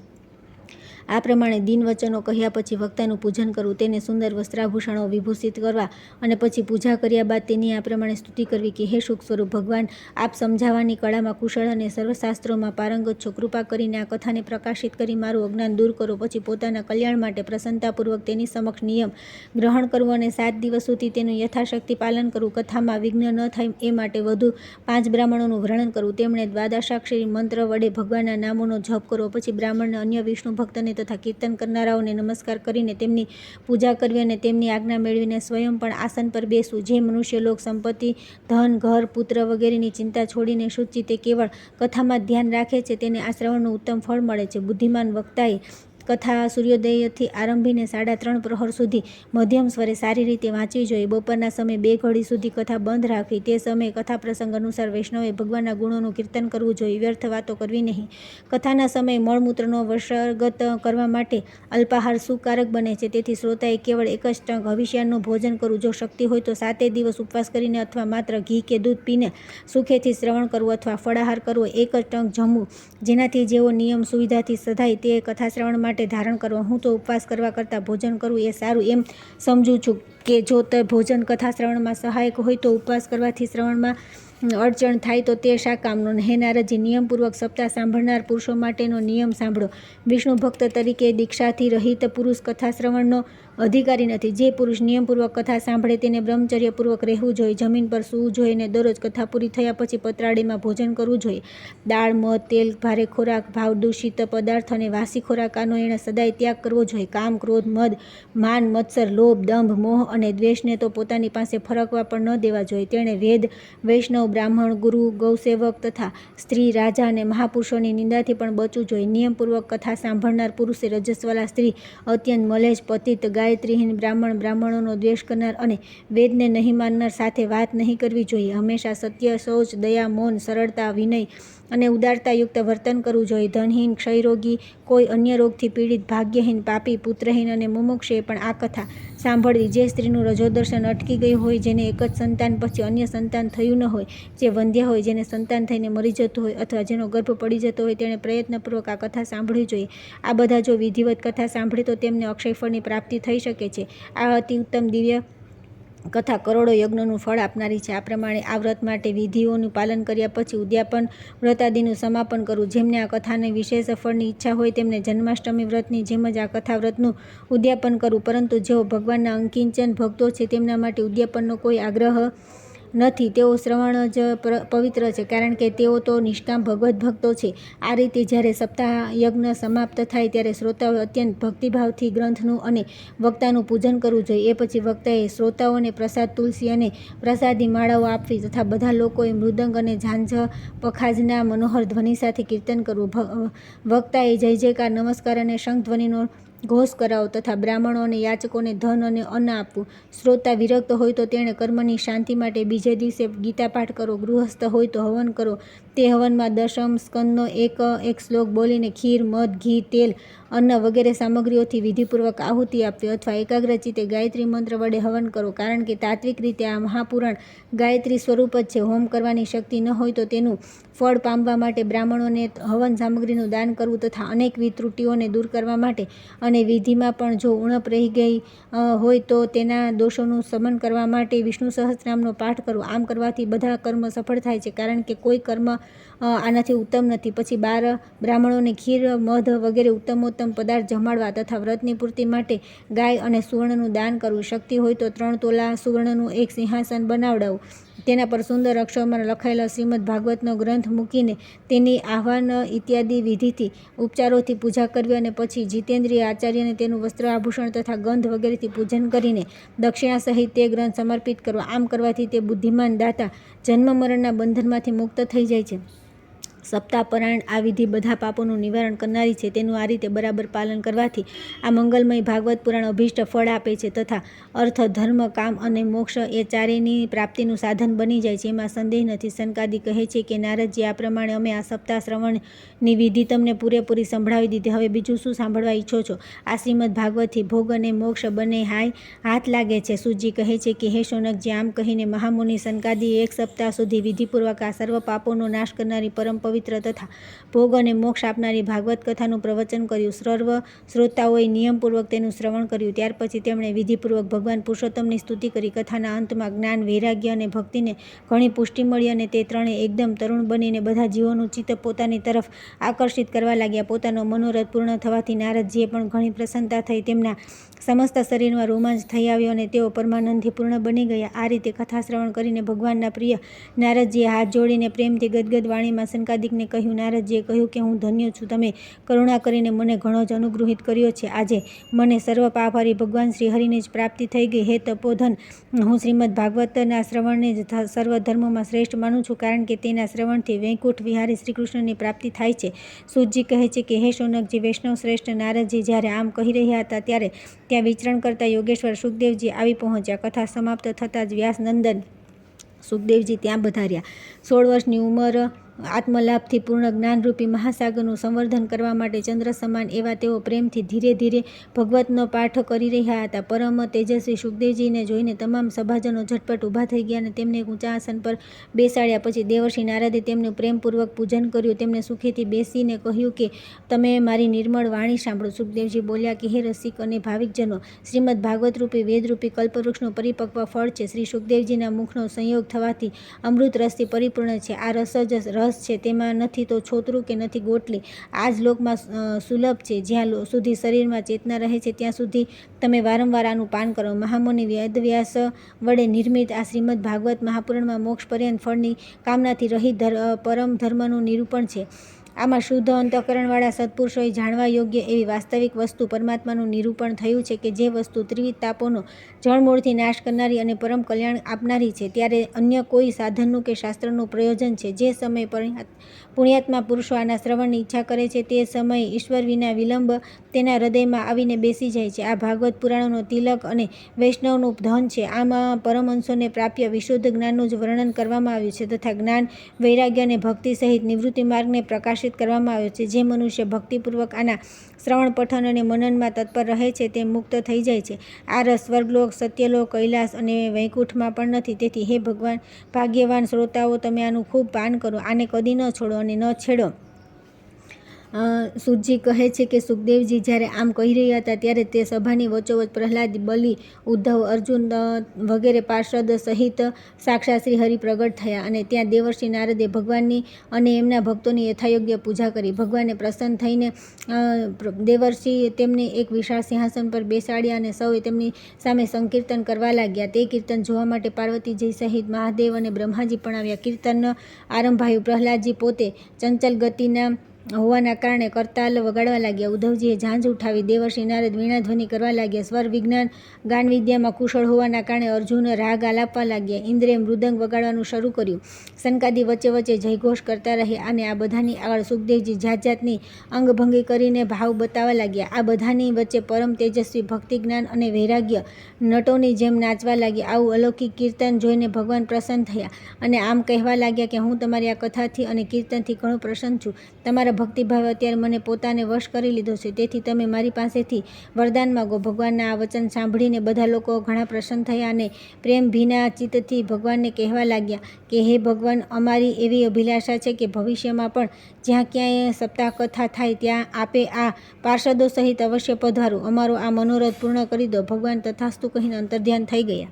આ પ્રમાણે દિન વચનો કહ્યા પછી વક્તાનું પૂજન કરવું, તેને સુંદર વસ્ત્રાભૂષણો વિભૂષિત કરવા અને પછી પૂજા કર્યા બાદ તેની આ પ્રમાણે સ્તુતિ કરવી કે હે સુખ સ્વરૂપ ભગવાન, આપ સમજાવવાની કળામાં કુશળ અને સર્વશાસ્ત્રોમાં પારંગત છો. કૃપા કરીને આ કથાને પ્રકાશિત કરી મારું અજ્ઞાન દૂર કરો. પછી પોતાના કલ્યાણ માટે પ્રસન્નતાપૂર્વક તેની સમક્ષ નિયમ ગ્રહણ કરવું અને 7 દિવસ સુધી તેનું યથાશક્તિ પાલન કરવું. કથામાં વિઘ્ન ન થાય એ માટે વધુ 5 બ્રાહ્મણોનું વર્ણન કરવું. તેમણે દ્વાદશાક્ષરી મંત્ર વડે ભગવાનના નામોનો જપ કરવો. પછી બ્રાહ્મણને અન્ય વિષ્ણુ ભક્તને તથા કીર્તન કરનારાઓને નમસ્કાર કરીને તેમની પૂજા કરવી અને તેમની આજ્ઞા મેળવીને સ્વયં પણ આસન પર બેસવું. જે મનુષ્ય લોક સંપત્તિ, ધન, ઘર, પુત્ર વગેરેની ચિંતા છોડીને શુચિતે કેવળ કથામાં ધ્યાન રાખે છે તેને આ શ્રવણનું ઉત્તમ ફળ મળે છે. બુદ્ધિમાન વક્તાએ કથા સૂર્યોદયથી આરંભીને 3:30 પ્રહર સુધી મધ્યમ સ્વરે સારી રીતે વાંચવી જોઈએ. બપોરના સમયે 2 ઘડી સુધી કથા બંધ રાખવી. તે સમયે કથા પ્રસંગ અનુસાર વૈષ્ણવે ભગવાનના ગુણોનું કીર્તન કરવું જોઈએ. વ્યર્થ વાતો કરવી નહીં. કથાના સમયે મળમૂત્રનો વિસર્ગત કરવા માટે અલ્પાહાર સુકારક બને છે. તેથી શ્રોતાએ કેવળ એક જ ટંક હવિષ્યાન્નનું ભોજન કરવું. જો શક્તિ હોય તો 7 દિવસ ઉપવાસ કરીને અથવા માત્ર ઘી કે દૂધ પીને સુખેથી શ્રવણ કરવું અથવા ફળાહાર કરવો. એક જ ટંક જમવું, જેનાથી જેવો નિયમ સુવિધાથી સધાય તે કથા શ્રવણ માટે ધારણ કરવો. હું તો ઉપવાસ કરવા કરતાં ભોજન કરવું એ સારું એમ સમજું છું કે જો તે ભોજન કથા શ્રવણમાં સહાયક હોય તો ઉપવાસ કરવાથી શ્રવણમાં અડચણ થાય તો તે શા કામનો. હે નારદજી, નિયમપૂર્વક સપ્તાહ સાંભળનાર પુરુષો માટેનો નિયમ સાંભળો. વિષ્ણુ ભક્ત તરીકે દીક્ષાથી રહિત પુરુષ કથા શ્રવણનો અધિકારી નથી. જે પુરુષ નિયમપૂર્વક કથા સાંભળે તેને બ્રહ્મચર્યપૂર્વક રહેવું જોઈએ, જમીન પર સૂવું જોઈએ અને દરરોજ કથા પૂરી થયા પછી પતરાળીમાં ભોજન કરવું જોઈએ. દાળ, મધ, તેલ, ભારે ખોરાક, ભાવદૂષિત પદાર્થ અને વાસી ખોરાક આનો એણે સદાય ત્યાગ કરવો જોઈએ. કામ, ક્રોધ, મદ, માન, મત્સર, લોભ, દંભ, મોહ અને દ્વેષને તો પોતાની પાસે ફરકવા પણ ન દેવા જોઈએ. તેણે વેદ, વૈષ્ણવ, બ્રાહ્મણ, ગુરુ, ગૌસેવક તથા સ્ત્રી, રાજા અને મહાપુરુષોની નિંદાથી પણ બચવું જોઈએ. નિયમપૂર્વક કથા સાંભળનાર પુરુષે રજસ્વાલા સ્ત્રી, અત્યંત મલેશ, પતિત, ગાયત્રીહીન બ્રાહ્મણ, બ્રાહ્મણોનો દ્વેષ કરનાર અને વેદને નહીં માનનાર સાથે વાત નહીં કરવી જોઈએ. હંમેશા સત્ય, શૌચ, દયા, મૌન, સરળતા, વિનય અને ઉદારતાયુક્ત વર્તન કરવું જોઈએ. ધનહીન, ક્ષયરોગી, કોઈ અન્ય રોગથી પીડિત, ભાગ્યહીન, પાપી, પુત્રહીન અને મુમુક્ષુએ પણ આ કથા સાંભળવી. જે સ્ત્રીનું રજોદર્શન અટકી ગયું હોય, જેને એક જ સંતાન પછી અન્ય સંતાન થયું ન હોય, જે વંધ્યા હોય, જેને સંતાન થઈને મરી જતું હોય અથવા જેનો ગર્ભ પડી જતો હોય, તેણે પ્રયત્નપૂર્વક આ કથા સાંભળવી જોઈએ. આ બધા જો વિધિવત કથા સાંભળે તો તેમને અક્ષયફળની પ્રાપ્તિ થઈ શકે છે. આ અતિ ઉત્તમ દિવ્ય કથા કરોડો યજ્ઞોનું ફળ આપનારી છે. આ પ્રમાણે આ વ્રત માટે વિધિઓનું પાલન કર્યા પછી ઉદ્યાપન વ્રતાદિનું સમાપન કરવું. જેમને આ કથાને વિશેષ ફળની ઈચ્છા હોય તેમને જન્માષ્ટમી વ્રતની જેમ જ આ કથા વ્રતનું ઉદ્યાપન કરવું. પરંતુ જેઓ ભગવાનના અંકિંચન ભક્તો છે તેમના માટે ઉદ્યાપનનો કોઈ આગ્રહ નથી. તેઓ શ્રવણ જ પવિત્ર છે, કારણ કે તેઓ તો નિષ્કામ ભગવત ભક્તો છે. આ રીતે જ્યારે સપ્તાહ યજ્ઞ સમાપ્ત થાય ત્યારે શ્રોતાઓએ અત્યંત ભક્તિભાવથી ગ્રંથનું અને વક્તાનું પૂજન કરવું જોઈએ. એ પછી વક્તાએ શ્રોતાઓને પ્રસાદ, તુલસી અને પ્રસાદી માળાઓ આપવી તથા બધા લોકોએ મૃદંગ અને ઝાંઝ પખાજના મનોહર ધ્વનિ સાથે કીર્તન કરવું. વક્તાએ જય જયકાર, નમસ્કાર અને શંખ ધ્વનિનો ઘોષ કરાવો તથા બ્રાહ્મણો અને યાચકોને ધન અને અન્ન આપવું. શ્રોતા વિરક્ત હોય તો તેણે કર્મની શાંતિ માટે બીજે દિવસે ગીતાપાઠ કરો. ગૃહસ્થ હોય તો હવન કરો. તે હવનમાં દશમ સ્કંદનો એક શ્લોક બોલીને ખીર, મધ, ઘી, તેલ, અન્ન વગેરે સામગ્રીઓથી વિધિપૂર્વક આહુતિ આપવી અથવા એકાગ્રચિત્તે ગાયત્રી મંત્ર વડે હવન કરો. કારણ કે તાત્વિક રીતે આ મહાપુરાણ ગાયત્રી સ્વરૂપ જ છે. હોમ કરવાની શક્તિ ન હોય તો તેનું ફળ પામવા માટે બ્રાહ્મણોને હવન સામગ્રીનું દાન કરવું તથા અનેકવિધ ત્રુટિઓને દૂર કરવા માટે અને વિધિમાં પણ જો ઉણપ રહી ગઈ હોય તો તેના દોષોનું શમન કરવા માટે વિષ્ણુ સહસ્રનામનો પાઠ કરવો. આમ કરવાથી બધા કર્મ સફળ થાય છે, કારણ કે કોઈ કર્મ આનાથી ઉત્તમ નથી. પછી બ્રાહ્મણોને ખીર, મધ વગેરે ઉત્તમોત્તમ પદાર્થ જમાડવા તથા વ્રતની પૂર્તિ માટે ગાય અને સુવર્ણનું દાન કરવું. શક્તિ હોય તો 3 તોલા સુવર્ણનું એક સિંહાસન બનાવડાવવું. તેના પર સુંદર અક્ષરોમાં લખાયેલા શ્રીમદ ભાગવતનો ગ્રંથ મૂકીને તેની આહ્વાન ઇત્યાદિ વિધિથી ઉપચારોથી પૂજા કરવી અને પછી જીતેન્દ્રિય આચાર્યને તેનું વસ્ત્ર, આભૂષણ તથા ગંધ વગેરેથી પૂજન કરીને દક્ષિણા સહિત તે ગ્રંથ સમર્પિત કરવો. આમ કરવાથી તે બુદ્ધિમાન દાતા જન્મ મરણના બંધનમાંથી મુક્ત થઈ જાય છે. સપ્તાહપરાયણ આ વિધિ બધા પાપોનું નિવારણ કરનારી છે. તેનું આ રીતે બરાબર પાલન કરવાથી આ મંગલમય ભાગવત પુરાણ અભીષ્ટ ફળ આપે છે તથા અર્થ, ધર્મ, કામ અને મોક્ષ એ ચારેયની પ્રાપ્તિનું સાધન બની જાય છે. એમાં સંદેહ નથી. સનકાદિ કહે છે કે નારદજી, આ પ્રમાણે અમે આ સપ્તાહ શ્રવણની વિધિ તમને પૂરેપૂરી સંભળાવી દીધી. હવે બીજું શું સાંભળવા ઈચ્છો છો? આ શ્રીમદ ભાગવતથી ભોગ અને મોક્ષ બંને હાથ લાગે છે. સૂતજી કહે છે કે હે શૌનકજી, આમ કહીને મહામુનિ સનકાદિએ 1 સપ્તાહ સુધી વિધિપૂર્વક આ સર્વ પાપોનો નાશ કરનારી પરમ પવિત્ર તથા ભોગ અને મોક્ષ આપનારી ભાગવત કથાનું પ્રવચન કર્યું. સર્વ શ્રોતાઓએ નિયમપૂર્વક તેનું શ્રવણ કર્યું. ત્યાર પછી તેમણે વિધિપૂર્વક ભગવાન પુરુષોત્તમની સ્તુતિ કરી. કથાના અંતમાં જ્ઞાન, વૈરાગ્ય અને ભક્તિને ઘણી પુષ્ટિ મળી અને તે ત્રણેય એકદમ તરુણ બનીને બધા જીવોનું ચિત્ત પોતાની તરફ આકર્ષિત કરવા લાગ્યા. પોતાનો મનોરથ પૂર્ણ થવાથી નારદજીએ પણ ઘણી પ્રસન્નતા થઈ. તેમના સમસ્ત શરીરમાં રોમાંચ થઈ આવ્યો અને તેઓ પરમાનંદથી પૂર્ણ બની ગયા. આ રીતે કથા શ્રવણ કરીને ભગવાનના પ્રિય નારદજીએ હાથ જોડીને પ્રેમથી ગદગદ વાણીમાં સનકાદિકને કહ્યું. નારદજીએ કહ્યું કે હું ધન્ય છું. તમે કરુણા કરીને મને ઘણો જ અનુગ્રહિત કર્યો છે. આજે મને સર્વ પાપહારી ભગવાન શ્રી હરિની જ પ્રાપ્તિ થઈ ગઈ. હે તપોધન, હું શ્રીમદ ભાગવતના શ્રવણને જ સર્વ ધર્મોમાં શ્રેષ્ઠ માનું છું, કારણ કે તેના શ્રવણથી વૈકુંઠ વિહારી શ્રીકૃષ્ણની પ્રાપ્તિ થાય છે. સૂતજી કહે છે કે હે શૌનકજી, વૈષ્ણવ શ્રેષ્ઠ નારદજી જ્યારે આમ કહી રહ્યા હતા ત્યારે ત્યાં વિચરણ કરતા યોગેશ્વર સુખદેવજી આવી પહોંચ્યા. કથા સમાપ્ત થતાં જ વ્યાસનંદન સુખદેવજી ત્યાં પધાર્યા. 16 વર્ષની ઉંમર આત્મલાભથી પૂર્ણ જ્ઞાનરૂપી મહાસાગરનું સંવર્ધન કરવા માટે ચંદ્ર સમાન એવા તેઓ પ્રેમથી ધીરે ધીરે ભગવતનો પાઠ કરી રહ્યા હતા. પરમ તેજસ્વી સુખદેવજીને જોઈને તમામ સભાજનો ઝટપટ ઊભા થઈ ગયા અને તેમને એક ઊંચા આસન પર બેસાડ્યા. પછી દેવર્ષિ નારદે તેમનું પ્રેમપૂર્વક પૂજન કર્યું. તેમણે સુખેથી બેસીને કહ્યું કે તમે મારી નિર્મળ વાણી સાંભળો. સુખદેવજી બોલ્યા કે હે રસિક અને ભાવિકજનો, શ્રીમદ ભાગવતરૂપી વેદરૂપી કલ્પવૃક્ષનું પરિપક્વ ફળ છે. શ્રી સુખદેવજીના મુખનો સંયોગ થવાથી અમૃત રસથી પરિપૂર્ણ છે. આ રસ જ રસ છે. તેમાં નથી તો છોતરું કે નથી ગોટલી. આ જ લોકમાં સુલભ છે. જ્યાં સુધી શરીરમાં ચેતના રહે છે ત્યાં સુધી તમે વારંવાર આનું પાન કરો. મહામુનિ વેદવ્યાસ વડે નિર્મિત આ શ્રીમદ ભાગવત મહાપુરાણમાં મોક્ષ પર્યંત ફળની કામનાથી રહિત પરમ ધર્મનું નિરૂપણ છે. આમાં શુદ્ધ અંતઃકરણવાળા સત્પુરુષોએ જાણવા યોગ્ય એવી વાસ્તવિક વસ્તુ પરમાત્માનું નિરૂપણ થયું છે કે જે વસ્તુ ત્રિવિધ તાપોનો જળમૂળથી નાશ કરનારી અને પરમ કલ્યાણ આપનારી છે. ત્યારે અન્ય કોઈ સાધનનું કે શાસ્ત્રનું પ્રયોજન છે? જે સમયે પુણ્યાત્મા પુરુષો આના શ્રવણની ઈચ્છા કરે છે તે સમયે ઈશ્વર વિના વિલંબ તેના હૃદયમાં આવીને બેસી જાય છે. આ ભાગવત પુરાણોનો તિલક અને વૈષ્ણવનું ધન છે. આમાં પરમહંસોને પ્રાપ્ય વિશુદ્ધ જ્ઞાનનું જ વર્ણન કરવામાં આવ્યું છે તથા જ્ઞાન, વૈરાગ્ય અને ભક્તિ સહિત નિવૃત્તિ માર્ગને પ્રકાશિત કરવામાં આવ્યો છે. જે મનુષ્ય ભક્તિપૂર્વક આના શ્રવણ, પઠન અને મનનમાં તત્પર રહે છે તે મુક્ત થઈ જાય છે. આ રસ સ્વર્ગલોક, સત્યલોક, કૈલાસ અને વૈકુંઠમાં પણ નથી. તેથી હે ભગવાન, ભાગ્યવાન શ્રોતાઓ, તમે આનું ખૂબ પાન કરો. આને કદી ન છોડો અને ન છેડો. સુતજી કહે છે કે સુખદેવજી જ્યારે આમ કહી રહ્યા હતા ત્યારે તે સભાની વચ્ચોવચ્ચ પ્રહલાદ, બલિ, ઉદ્ધવ, અર્જુન વગેરે પાર્ષદ સહિત સાક્ષાત શ્રી હરિ પ્રગટ થયા અને ત્યાં દેવર્ષિ નારદે ભગવાનની અને એમના ભક્તોની યથાયોગ્ય પૂજા કરી. ભગવાનને પ્રસન્ન થઈને દેવર્ષિ તેમને એક વિશાળ સિંહાસન પર બેસાડ્યા અને સૌએ તેમની સામે સંકીર્તન કરવા લાગ્યા. તે કીર્તન જોવા માટે પાર્વતીજી સહિત મહાદેવ અને બ્રહ્માજી પણ આવ્યા. કીર્તનનો આરંભાયું. પ્રહલાદજી પોતે ચંચલ ગતિના હોવાના કારણે કરતાલ વગાડવા લાગ્યા. ઉદ્ધવજીએ ઝાંઝ ઉઠાવી. દેવર્ષિ નારદ વીણાધ્વનિ કરવા લાગ્યા. સ્વર વિજ્ઞાન ગાન વિદ્યામાં કુશળ હોવાના કારણે અર્જુન રાગ આલાપવા લાગ્યા. ઇન્દ્રે મૃદંગ વગાડવાનું શરૂ કર્યું. સનકાદી વચ્ચે વચ્ચે જયઘોષ કરતા રહ્યા અને આ બધાની આગળ સુખદેવજી જાત જાતની અંગભંગી કરીને ભાવ બતાવવા લાગ્યા. આ બધાની વચ્ચે પરમ તેજસ્વી ભક્તિ, જ્ઞાન અને વૈરાગ્ય નટોની જેમ નાચવા લાગ્યા. આવું અલૌકિક કીર્તન જોઈને ભગવાન પ્રસન્ન થયા અને આમ કહેવા લાગ્યા કે હું તમારી આ કથાથી અને કીર્તનથી ઘણો પ્રસન્ન છું. તમારા ભક્તિભાવે અત્યારે મને પોતાને વશ કરી લીધો છે, તેથી તમે મારી પાસેથી વરદાન માગો. ભગવાનના આ વચન સાંભળીને બધા લોકો ઘણા પ્રસન્ન થયા અને પ્રેમ ભીના ચિત્તથી ભગવાનને કહેવા લાગ્યા કે હે ભગવાન, અમારી એવી અભિલાષા છે કે ભવિષ્યમાં પણ જ્યાં ક્યાંય સપ્તાહ કથા થાય ત્યાં આપે આ પાર્ષદો સહિત અવશ્ય પધારો. અમારો આ મનોરથ પૂર્ણ કરી દો. ભગવાન તથાસ્તુ કહીને અંતર્ધ્યાન થઈ ગયા.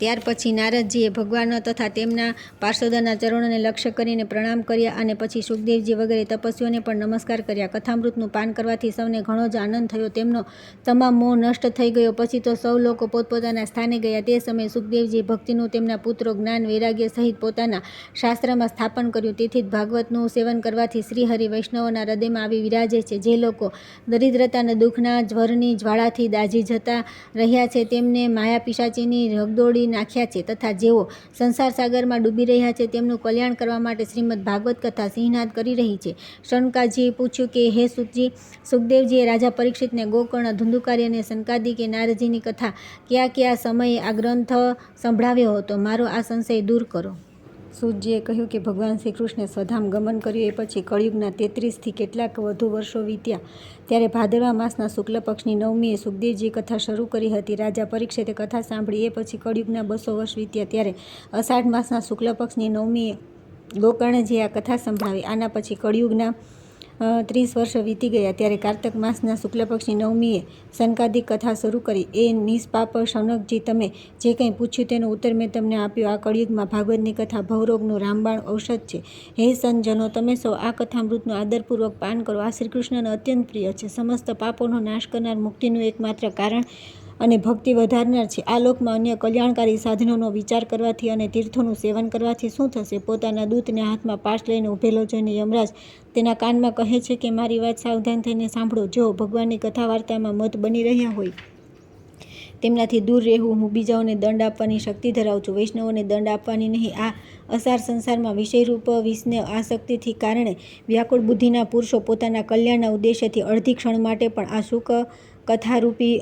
ત્યાર પછી નારદજીએ ભગવાન તથા તેમના પાર્ષદોના ચરણોને લક્ષ્ય કરીને પ્રણામ કર્યા અને પછી સુખદેવજી વગેરે તપસ્વીઓને પણ નમસ્કાર કર્યા. કથામૃતનું પાન કરવાથી સૌને ઘણો જ આનંદ થયો. તેમનો તમામ મોહ નષ્ટ થઈ ગયો. પછી તો સૌ લોકો પોતપોતાના સ્થાને ગયા. તે સમયે સુખદેવજીએ ભક્તિનું તેમના પુત્રો જ્ઞાન વૈરાગ્ય સહિત પોતાના શાસ્ત્રમાં સ્થાપન કર્યું. તેથી જ ભાગવતનું સેવન કરવાથી શ્રીહરિ વૈષ્ણવોના હૃદયમાં આવી વિરાજે છે. જે લોકો દરિદ્રતા અને દુઃખના જ્વરની જ્વાળાથી દાઝી જતા રહ્યા છે, તેમને માયા પિશાચીની રગદોડી નાખ્યા છે તથા જેઓ સંસાર સાગરમાં ડૂબી રહ્યા છે, તેમનું કલ્યાણ કરવા માટે શ્રીમદ ભાગવત કથા સિંહનાદ કરી રહી છે. શનકાજીએ પૂછ્યું કે હે સુતજી, સુખદેવજીએ રાજા પરીક્ષિતને ગોકર્ણ, ધુંધુકારી અને સનકાદિ કે નારદજીની કથા કયા કયા સમયે આ ગ્રંથ સંભળાવ્યો હતો? મારો આ સંશય દૂર કરો. સુતજીએ કહ્યું કે ભગવાન શ્રી કૃષ્ણે સ્વધામ ગમન કર્યું. એ પછી કળિયુગના 33થી કેટલાક વધુ વર્ષો વીત્યા. ત્યારે ભાદરવા માસના શુક્લ પક્ષની નવમીએ સુખદેવજીએ કથા શરૂ કરી હતી. રાજા પરીક્ષિતે કથા સાંભળી. એ પછી કળિયુગના 200 વર્ષ વીત્યા. ત્યારે અષાઢ માસના શુક્લ પક્ષની નવમીએ ગોકર્ણજીએ આ કથા સંભળાવી. આના પછી કળિયુગના 30 વર્ષ વીતી ગયા. ત્યારે કાર્તક માસના શુક્લ પક્ષની નવમીએ સનકાદિક કથા શરૂ કરી. એ નિષ્પાપ શૌનકજી, તમે જે કંઈ પૂછ્યું તેનો ઉત્તર મેં તમને આપ્યો. આ કળિયુગમાં ભાગવતની કથા ભવરોગનું રામબાણ ઔષધ છે. હે સનજનો, તમે સૌ આ કથામૃતનું આદરપૂર્વક પાન કરો. આ શ્રીકૃષ્ણને અત્યંત પ્રિય છે. સમસ્ત પાપોનો નાશ કરનાર, મુક્તિનું એકમાત્ર કારણ અને ભક્તિ વધારનાર છે. આ લોકમાં અન્ય કલ્યાણકારી સાધનોનો વિચાર કરવાથી અને તીર્થોનું સેવન કરવાથી શું થશે? પોતાના દૂતને હાથમાં પાશ લઈને ઊભેલો જોઈને યમરાજ તેના કાનમાં કહે છે કે મારી વાત સાવધાન થઈને સાંભળો. જો ભગવાનની કથા વાર્તામાં મત બની રહ્યા હોય તેમનાથી દૂર રહેવું. હું બીજાઓને દંડ આપવાની શક્તિ ધરાવું છું, વૈષ્ણવોને દંડ આપવાની નહીં. આ અસાર સંસારમાં વિષયરૂપ વિષને આસક્તિથી કારણે વ્યાકુળ બુદ્ધિના પુરુષો પોતાના કલ્યાણના ઉદ્દેશ્યથી અડધી ક્ષણ માટે પણ આ સુખ કથારૂપી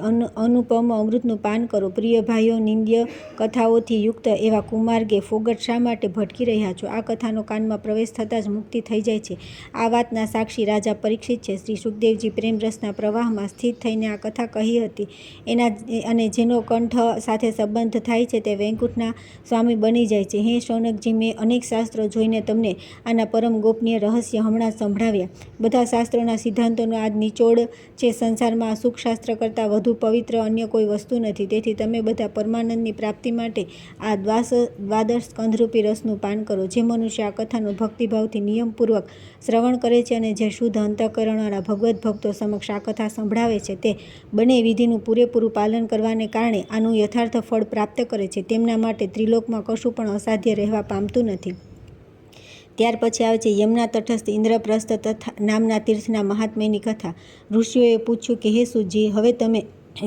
અનુપમ અમૃતનું પાન કરો. પ્રિય ભાઈઓ, નિંદ્ય કથાઓથી યુક્ત એવા કુમાર્ગે ફોગટ શા માટે ભટકી રહ્યા છો? આ કથાનો કાનમાં પ્રવેશ થતાં જ મુક્તિ થઈ જાય છે. આ વાતના સાક્ષી રાજા પરીક્ષિત છે. શ્રી સુખદેવજી પ્રેમરસના પ્રવાહમાં સ્થિત થઈને આ કથા કહી હતી. અને જેનો કંઠ સાથે સંબંધ થાય છે તે વૈકુંઠના સ્વામી બની જાય છે. હે શૌનકજી, મેં અનેક શાસ્ત્રો જોઈને તમને આના પરમ ગોપનીય રહસ્ય હમણાં સંભળાવ્યા. બધા શાસ્ત્રોના સિદ્ધાંતોનો આ નિચોડ છે. સંસારમાં આ સુખ શાસ્ત્ર કરતાં વધુ પવિત્ર અન્ય કોઈ વસ્તુ નથી. તેથી તમે બધા પરમાનંદની પ્રાપ્તિ માટે આ દ્વાદશ સ્કંધરૂપી રસનું પાન કરો. જે મનુષ્ય આ કથાનું ભક્તિભાવથી નિયમપૂર્વક શ્રવણ કરે છે અને જે શુદ્ધ અંતઃકરણવાળા ભગવદ્ ભક્તો સમક્ષ આ કથા સંભળાવે છે, તે બંને વિધિનું પૂરેપૂરું પાલન કરવાને કારણે આનું યથાર્થ ફળ પ્રાપ્ત કરે છે. તેમના માટે ત્રિલોકમાં કશું પણ અસાધ્ય રહેવા પામતું નથી. ત્યાર પછી આવે છે યમુના તટસ્થ ઇન્દ્રપ્રસ્થ નામના તીર્થના મહાત્મ્યની કથા. ઋષિઓએ પૂછ્યું કે હે સુજી, હવે તમે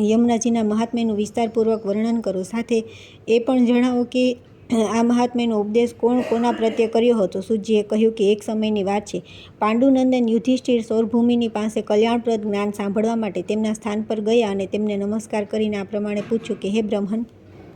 યમુનાજીના મહાત્મ્યનું વિસ્તારપૂર્વક વર્ણન કરો. સાથે એ પણ જણાવો કે આ મહાત્મ્યનો ઉપદેશ કોણ કોના પ્રત્યે કર્યો હતો? સુજીએ કહ્યું કે એક સમયની વાત છે. પાંડુનંદન યુધિષ્ઠિર સૌરભૂમિની પાસે કલ્યાણપ્રદ જ્ઞાન સાંભળવા માટે તેમના સ્થાન પર ગયા અને તેમને નમસ્કાર કરીને આ પ્રમાણે પૂછ્યું કે હે બ્રહ્મન,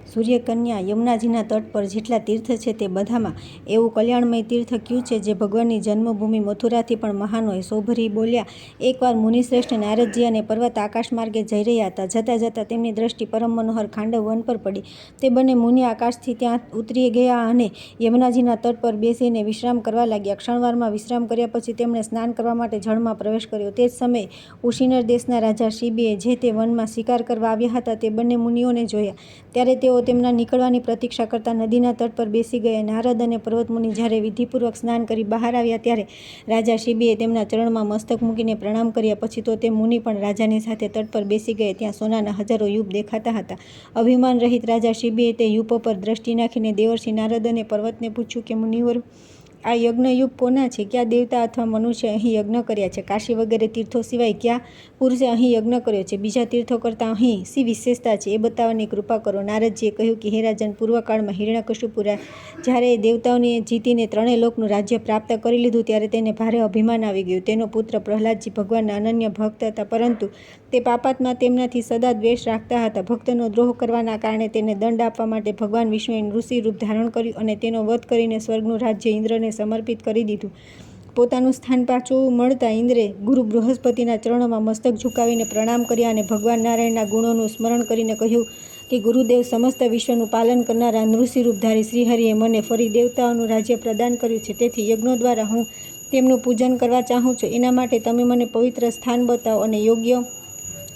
સૂર્યકન્યા યમુનાજીના તટ પર જેટલા તીર્થ છે તે બધામાં એવું કલ્યાણમય તીર્થ કયું છે જે ભગવાનની જન્મભૂમિ મથુરાથી પણ મહાન હોય? સૌભરી બોલ્યા. એકવાર મુનિશ્રેષ્ઠ નારદજી અને પર્વત આકાશ માર્ગે જઈ રહ્યા હતા. જતાં જતાં તેમની દ્રષ્ટિ પરમ મનોહર ખાંડવ વન પર પડી. તે બંને મુનિ આકાશથી ત્યાં ઉતરી ગયા અને યમુનાજીના તટ પર બેસીને વિશ્રામ કરવા લાગ્યા. ક્ષણવારમાં વિશ્રામ કર્યા પછી તેમણે સ્નાન કરવા માટે જળમાં પ્રવેશ કર્યો. તે જ સમયે ઉશિનર દેશના રાજા શિબીએ જે તે વનમાં શિકાર કરવા આવ્યા હતા તે બંને મુનિઓને જોયા. ત્યારે તેઓ તેમના નીકળવાની પ્રતીક્ષા કરતા નદીના તટ પર બેસી ગયા. નારદ અને પર્વતમુનિ જ્યારે વિધિપૂર્વક સ્નાન કરી બહાર આવ્યા ત્યારે રાજા શિબીએ તેમના ચરણમાં મસ્તક મૂકીને પ્રણામ કર્યા. પછી તો તે મુનિ પણ રાજાની સાથે તટ પર બેસી ગયા. ત્યાં સોનાના હજારો યુપ દેખાતા હતા. અભિમાન રહિત રાજા શિબીએ તે યુપો પર દ્રષ્ટિ નાખીને દેવર્ષિ નારદ અને પર્વતને પૂછ્યું કે મુનિવર, આ યજ્ઞયુપ કોના છે? કયા દેવતા અથવા મનુષ્ય અહીં યજ્ઞ કર્યા છે? કાશી વગેરે તીર્થો સિવાય કયા પુરુષે અહીં યજ્ઞ કર્યો છે? બીજા તીર્થો કરતાં અહીં શી વિશેષતા છે એ બતાવવાની કૃપા કરો. નારદજીએ કહ્યું કે હે રાજન, પૂર્વકાળમાં હિરણ્યકશિપુ જ્યારે દેવતાઓને જીતીને ત્રણેય લોકનું રાજ્ય પ્રાપ્ત કરી લીધું ત્યારે તેને ભારે અભિમાન આવી ગયું. તેનો પુત્ર પ્રહલાદજી ભગવાનના અનન્ય ભક્ત હતા, પરંતુ તે પાપાત્મા તેમનાથી સદા દ્વેષ રાખતા હતા. ભક્તનો દ્રોહ કરવાના કારણે તેને દંડ આપવા માટે ભગવાન વિષ્ણુએ ઋષિ રૂપ ધારણ કર્યું અને તેનો વધ કરીને સ્વર્ગનું રાજ્ય ઇન્દ્રને સમર્પિત કરી દીધું. પોતાનું સ્થાન પાછું મળતા ઇન્દ્રે ગુરુ બૃહસ્પતિના ચરણોમાં મસ્તક ઝુકાવીને પ્રણામ કર્યા અને ભગવાન નારાયણના ગુણોનું સ્મરણ કરીને કહ્યું કે ગુરુદેવ, સમસ્ત વિશ્વનું પાલન કરનારા નૃષિ રૂપધારી શ્રીહરિએ મને ફરી દેવતાઓનું રાજ્ય પ્રદાન કર્યું છે. તેથી યજ્ઞો દ્વારા હું તેમનું પૂજન કરવા ચાહું છું. એના માટે તમે મને પવિત્ર સ્થાન બતાવો અને યોગ્ય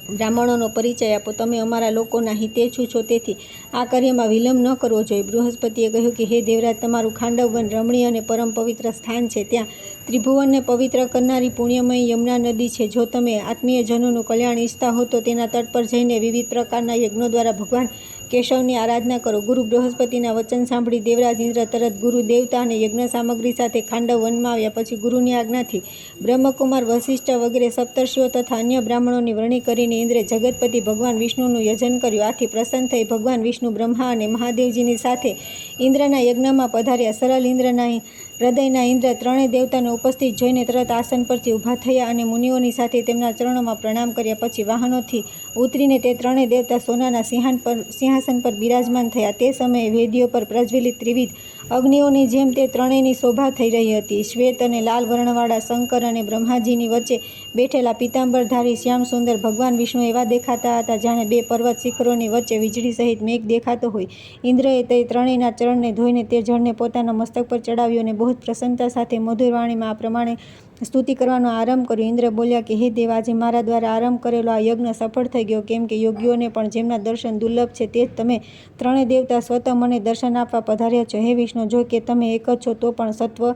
બ્રાહ્મણોનો પરિચય આપો. તમે અમારા લોકોના હિતેચ્છુ છો, તેથી આ કાર્યમાં વિલંબ ન કરવો જોઈએ. બૃહસ્પતિએ કહ્યું કે હે દેવરાજ, તમારું ખાંડવ વન રમણીય અને પરમ પવિત્ર સ્થાન છે. ત્યાં ત્રિભુવનને પવિત્ર કરનારી પુણ્યમય યમુના નદી છે. જો તમે આત્મીયજનોનું કલ્યાણ ઈચ્છતા હો તો તેના તટ પર જઈને વિવિધ પ્રકારના યજ્ઞો દ્વારા ભગવાન કેશવની આરાધના કરો. ગુરુ બૃહસ્પતિના વચન સાંભળી દેવરાજ ઇન્દ્ર તરત ગુરુ દેવતા અને યજ્ઞ સામગ્રી સાથે ખાંડવ વનમાં આવ્યા. પછી ગુરુની આજ્ઞાથી બ્રહ્મકુમાર, વશિષ્ઠ વગેરે સપ્તર્ષિઓ તથા અન્ય બ્રાહ્મણોની વરણી કરીને ઇન્દ્રે જગતપતિ ભગવાન વિષ્ણુનું યજન કર્યું. આથી પ્રસન્ન થઈ ભગવાન વિષ્ણુ બ્રહ્મા અને મહાદેવજીની સાથે ઇન્દ્રના યજ્ઞમાં પધાર્યા. સરળ ઇન્દ્રના હૃદયના ઇન્દ્ર ત્રણેય દેવતાને ઉપસ્થિત જોઈને તરત આસન પરથી ઊભા થયા અને મુનિઓની સાથે તેમના ચરણોમાં પ્રણામ કર્યા. પછી વાહનોથી ઉતરીને તે ત્રણેય દેવતા સોનાના સિંહાસન પર બિરાજમાન થયા. તે સમયે વેદીઓ પર પ્રજ્વલિત ત્રિવિધ અગ્નિઓની જેમ તે ત્રણેયની શોભા થઈ રહી હતી. શ્વેત અને લાલ વર્ણવાળા શંકર અને બ્રહ્માજીની વચ્ચે બેઠેલા પીતાંબરધારી શ્યામ સુંદર ભગવાન વિષ્ણુ એવા દેખાતા હતા જાણે બે પર્વત શિખરોની વચ્ચે વીજળી સહિત મેઘ દેખાતો હોય. ઇન્દ્રએ તે ત્રણેયના ચરણને ધોઈને તે જળને પોતાના મસ્તક પર ચડાવ્યું અને બહુ પ્રસન્નતા સાથે મધુર વાણીમાં આ પ્રમાણે સ્તુતિ કરવાનો આરંભ કર્યો. ઇન્દ્ર બોલ્યા કે હે દેવ, આજે મારા દ્વારા આરંભ કરેલો આ યજ્ઞ સફળ થઈ ગયો, કેમ કે યોગીઓને પણ જેમના દર્શન દુર્લભ છે તે જ તમે ત્રણેય દેવતા સ્વતઃ મને દર્શન આપવા પધાર્યા છો. હે વિષ્ણુ, જો કે તમે એક જ છો તો પણ સત્વ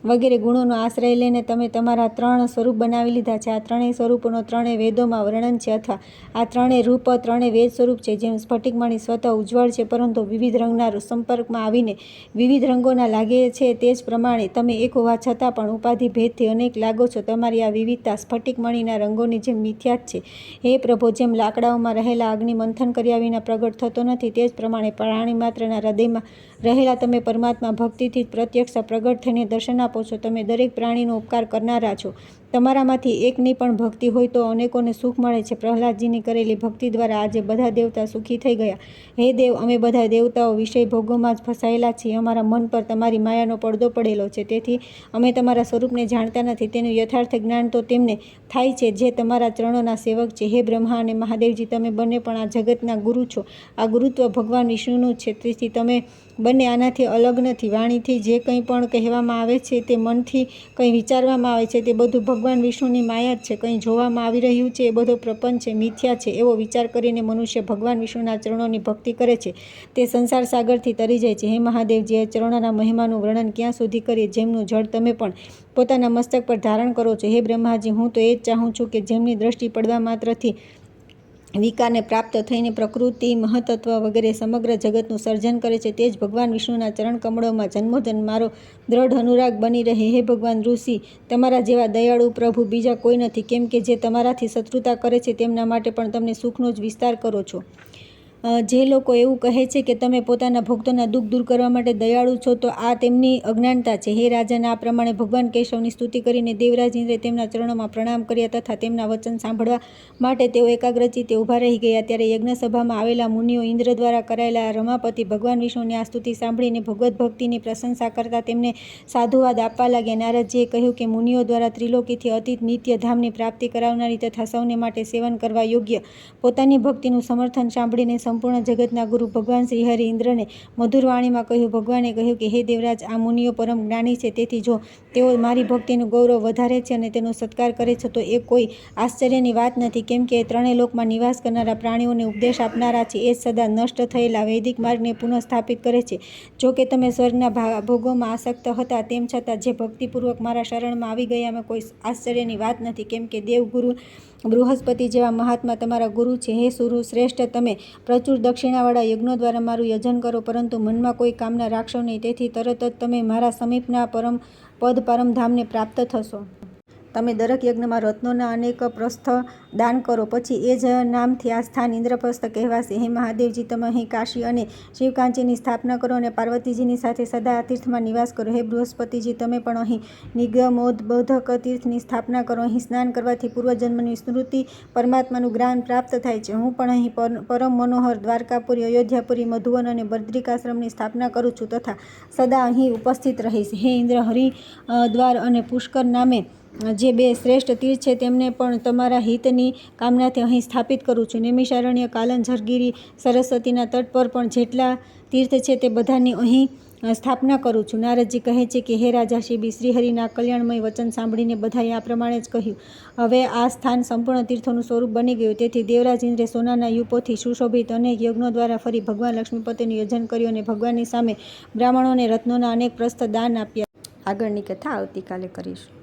વગેરે ગુણોનો આશ્રય લઈને તમે તમારા ત્રણ સ્વરૂપ બનાવી લીધા છે. આ ત્રણેય સ્વરૂપોનો ત્રણેય વેદોમાં વર્ણન છે, અથવા આ ત્રણેય રૂપ ત્રણેય વેદ સ્વરૂપ છે. જેમ સ્ફટિકમણિ સ્વતઃ ઉજ્જવળ છે પરંતુ વિવિધ રંગના સંપર્કમાં આવીને વિવિધ રંગોના લાગે છે, તે જ પ્રમાણે તમે એક હોવા છતાં પણ ઉપાધિ ભેદથી અનેક લાગો છો. તમારી આ વિવિધતા સ્ફટિકમણિના રંગોની જેમ મિથ્યા જ છે. હે પ્રભો, જેમ લાકડાઓમાં રહેલા અગ્નિ મંથન કર્યા વિના પ્રગટ થતો નથી, તે જ પ્રમાણે પ્રાણી માત્રના હૃદયમાં રહેલા તમે પરમાત્મા ભક્તિથી જ પ્રત્યક્ષ પ્રગટ થઈને દર્શન આપો છો. તમે દરેક પ્રાણીનો ઉપકાર કરનારા છો. તમારામાંથી એકની પણ ભક્તિ હોય તો અનેકોને સુખ મળે છે. પ્રહલાદજીની કરેલી ભક્તિ દ્વારા આજે બધા દેવતા સુખી થઈ ગયા. હે દેવ, અમે બધા દેવતાઓ વિષય ભોગોમાં જ ફસાયેલા છીએ. અમારા મન પર તમારી માયાનો પડદો પડેલો છે, તેથી અમે તમારા સ્વરૂપને જાણતા નથી. તેનું યથાર્થ જ્ઞાન તો તેમને થાય છે જે તમારા ચરણોના સેવક છે. હે બ્રહ્મા અને મહાદેવજી, તમે બંને પણ આ જગતના ગુરુ છો. આ ગુરુત્વ ભગવાન વિષ્ણુનું છે, તેથી તમે બંને આનાથી અલગ નથી. વાણીથી જે કંઈ પણ કહેવામાં આવે છે, તે મનથી કંઈ વિચારવામાં આવે છે, તે બધું ભગવાન વિષ્ણુની માયા જ છે. કંઈ જોવામાં આવી રહ્યું છે એ બધો પ્રપંચ છે, મિથ્યા છે. એવો વિચાર કરીને મનુષ્ય ભગવાન વિષ્ણુના ચરણોની ભક્તિ કરે છે, તે સંસાર સાગરથી તરી જાય છે. હે મહાદેવજી, એ ચરણોના મહિમાનું વર્ણન ક્યાં સુધી કરીએ, જેમનું જળ તમે પણ પોતાના મસ્તક પર ધારણ કરો છો. હે બ્રહ્માજી, હું તો એ જ ચાહું છું કે જેમની દ્રષ્ટિ પડવા માત્રથી વિકારને પ્રાપ્ત થઈને પ્રકૃતિ, મહતત્વ વગેરે સમગ્ર જગતનું સર્જન કરે છે, તે જ ભગવાન વિષ્ણુના ચરણ કમળોમાં જન્મોજન્મ મારો દ્રઢ અનુરાગ બની રહે. હે ભગવાન ઋષિ, તમારા જેવા દયાળુ પ્રભુ બીજા કોઈ નથી, કેમ કે જે તમારાથી શત્રુતા કરે છે તેમના માટે પણ તમે સુખનો જ વિસ્તાર કરો છો. જે લોકો એવું કહે છે કે તમે પોતાના ભક્તોના દુઃખ દૂર કરવા માટે દયાળુ છો, તો આ તેમની અજ્ઞાનતા છે. હે રાજન, આ પ્રમાણે ભગવાન કેશવની સ્તુતિ કરીને દેવરાજ ઇન્દ્રે તેમના ચરણોમાં પ્રણામ કર્યા તથા તેમના વચન સાંભળવા માટે તેઓ એકાગ્રચિત્તે ઊભા રહી ગયા. ત્યારે યજ્ઞસભામાં આવેલા મુનિઓ ઇન્દ્ર દ્વારા કરાયેલા રમાપતિ ભગવાન વિષ્ણુની આ સ્તુતિ સાંભળીને ભગવદ્ ભક્તિની પ્રશંસા કરતા તેમને સાધુવાદ આપવા લાગ્યા. નારદજીએ કહ્યું કે મુનિઓ દ્વારા ત્રિલોકીથી અતીત નિત્ય ધામની પ્રાપ્તિ કરાવનારી તથા સૌને માટે સેવન કરવા યોગ્ય પોતાની ભક્તિનું સમર્થન સાંભળીને સંપૂર્ણ જગતના ગુરુ ભગવાન શ્રી હરિ ઇન્દ્રને મધુર વાણીમાં કહ્યું. ભગવાને કહ્યું કે હે દેવરાજ, આ મુનિઓ પરમ જ્ઞાની છે, તેથી જો તેઓ મારી ભક્તિનું ગૌરવ વધારે છે અને તેનો સત્કાર કરે છે તો એ કોઈ આશ્ચર્યની વાત નથી, કેમ કે એ ત્રણેય લોકમાં નિવાસ કરનારા પ્રાણીઓને ઉપદેશ આપનારા છે. એ સદા નષ્ટ થયેલા વૈદિક માર્ગને પુનઃસ્થાપિત કરે છે. જો કે તમે સ્વર્ગના ભોગોમાં આસક્ત હતા, તેમ છતાં જે ભક્તિપૂર્વક મારા શરણમાં આવી ગયા એમાં કોઈ આશ્ચર્યની વાત નથી, કેમ કે દેવગુરુ બૃહસ્પતિ જેવા મહાત્મા તમારા ગુરુ છે. હે સુરુ શ્રેષ્ઠ, તમે પ્રચુર દક્ષિણાવાળા યજ્ઞો દ્વારા મારું યજન કરો, પરંતુ મનમાં કોઈ કામના રાખશો નહીં. તેથી તરત જ તમે મારા સમીપના પરમધામને પ્રાપ્ત થશો. તમે દરેક યજ્ઞમાં રત્નોના અનેક પ્રસ્થ દાન કરો, પછી એ જ નામથી આ સ્થાન ઇન્દ્રપ્રસ્થ કહેવાશે. હે મહાદેવજી, તમે અહીં કાશી અને શિવકાંચીની સ્થાપના કરો અને પાર્વતીજીની સાથે સદા આ તીર્થમાં નિવાસ કરો. હે બૃહસ્પતિજી, તમે પણ અહીં નિગમોદબોધક તીર્થની સ્થાપના કરો. અહીં સ્નાન કરવાથી પૂર્વજન્મની સ્મૃતિ, પરમાત્માનું જ્ઞાન પ્રાપ્ત થાય છે. હું પણ અહીં પરમ મનોહર દ્વારકાપુરી, અયોધ્યાપુરી, મધુવન અને બદ્રિકાશ્રમની સ્થાપના કરું છું તથા સદા અહીં ઉપસ્થિત રહીશ. હે ઇન્દ્ર, હરિદ્વાર અને પુષ્કર નામે જે બે શ્રેષ્ઠ તીર્થ છે તેમને પણ તમારા હિતની કામનાથી અહીં સ્થાપિત કરું છું. નૈમિષારણ્ય, કાલંજરગીરી, સરસ્વતીના તટ પર પણ જેટલા તીર્થ છે તે બધાની અહીં સ્થાપના કરું છું. નારદજી કહે છે કે હે રાજા શિબી, શ્રીહરિના કલ્યાણમય વચન સાંભળીને બધાએ આ પ્રમાણે જ કહ્યું. હવે આ સ્થાન સંપૂર્ણ તીર્થોનું સ્વરૂપ બની ગયું. તેથી દેવરાજ ઇન્દ્રે સોનાના યુપોથી સુશોભિત અનેક યજ્ઞો દ્વારા ફરી ભગવાન લક્ષ્મીપતિનું યજન કર્યું અને ભગવાનની સામે બ્રાહ્મણોને રત્નોના અનેક પ્રસ્થ દાન આપ્યા. આગળની કથા આવતીકાલે કરીશું.